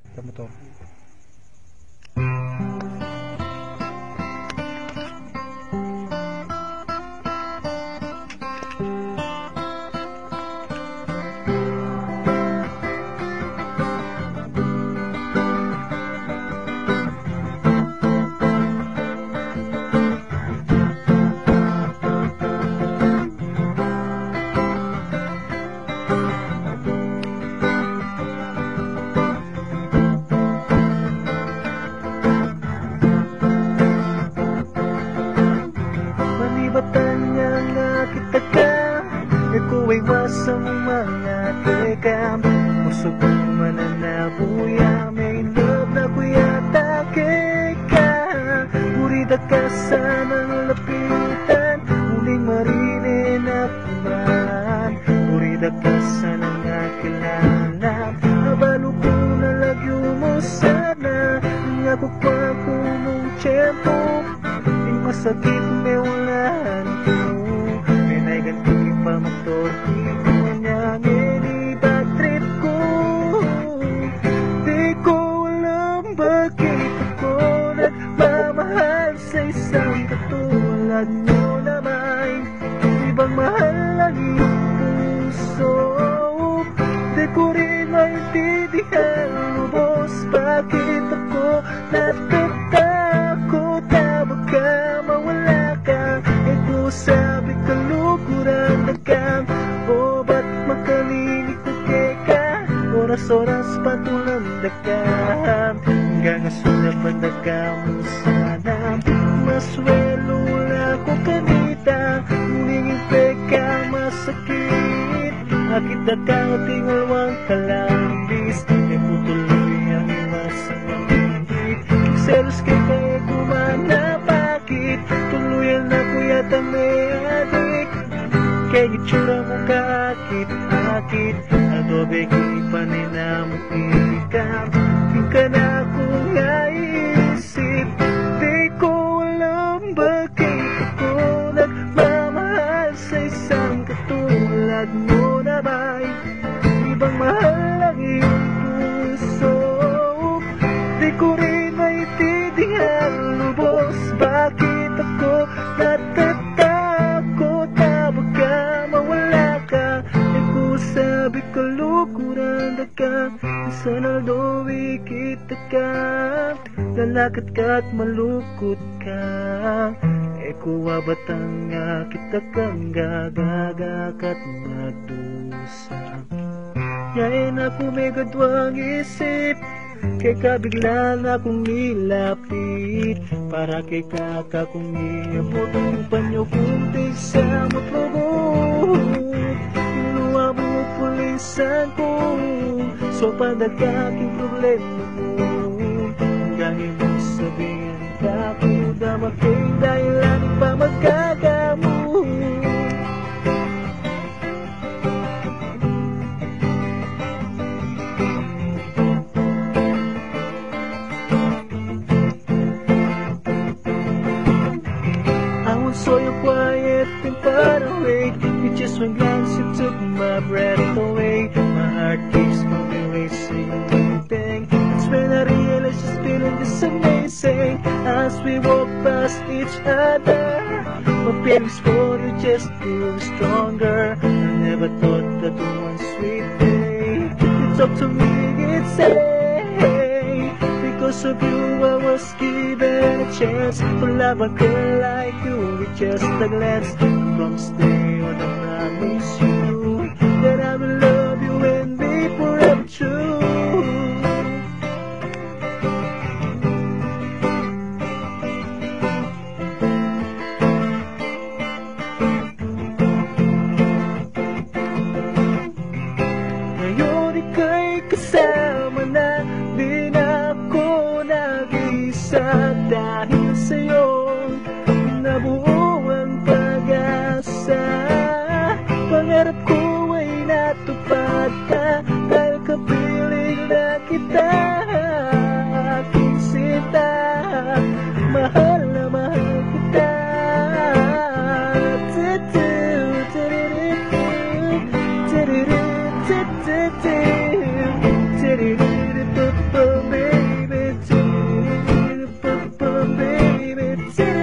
sa motor. Ikaw ay wasang mga teka, puso ko mananabuya, may love na kuya takeka. Murida ka sanang lapitan, muling marinin ako man. Murida ka sanang nakilala, nabalo ko na lagyo mo sana. Nga ko pa kumong tiyempo, di masakit may ulan ko. Pinaigan ko motor, di niya nilibag trip ko. Di ko alam bakit ako nagmamahal sa isang katulad mo na may ibang mahal ang iyong puso. Di ko rin maintindihan lubos bakit ako natatakot na baka mawala ka. Ito sabi ka lukuran na ka, o ba't makalinig ko ka? Oras-oras patulanda ka, hanggang asunod mandaga mo sana. Maswelo na ko kanita, nguningin peka masakit. Makita ka o tingalwang kalambis, e putuloy ang iwasang maligid. Selos ka kaya kumana, bakit? Tuluyan na ko yata may adik. Kaya itsura mo kaakit-akit, adobe kipanin mo ikaw. Di ka na akong naisip, di ko alam bakit ako nagmamahal sa isang katulad mo na may ibang mahal ang iyong puso. Di ko rin maintindihan lubos bakit ako natatakot na baka mawala ka. Ikaw sabi ko lukuran na ka, sana do'y kita ka, nalakat ka at malukot ka. Ikaw batang nga kita kang gagagakat magdusa. Yain ako may gadwang isip, kay kabigla na kong nilapit. Para kay kaka kong iabot ang panyo kong sa matlugot. Luwa mo pulisan ko, so padagaking problema mo. Hanggang mo sabihin ka ko damaking dahilan pa magkagamo. So you're quiet and far away, with just one glance you took my breath away. My heart keeps moving, racing, moving. That's when I realize she's feeling this amazing. As we walk past each other, my feelings for you just grew stronger. I never thought that one sweet day you talk to me, you'd say, because of you I was given a chance to love a girl like you with just a glance. From stay on I promise you that I will love you and be forever true. Ngayon ika'y kasama na, di na ako nag-isa. Dahil sa'yo nabuo ang pag-asa. Pangarap ko ay natupad ka, dahil kapiling na kita, aking sita. Mahal na mahal kita. Sitting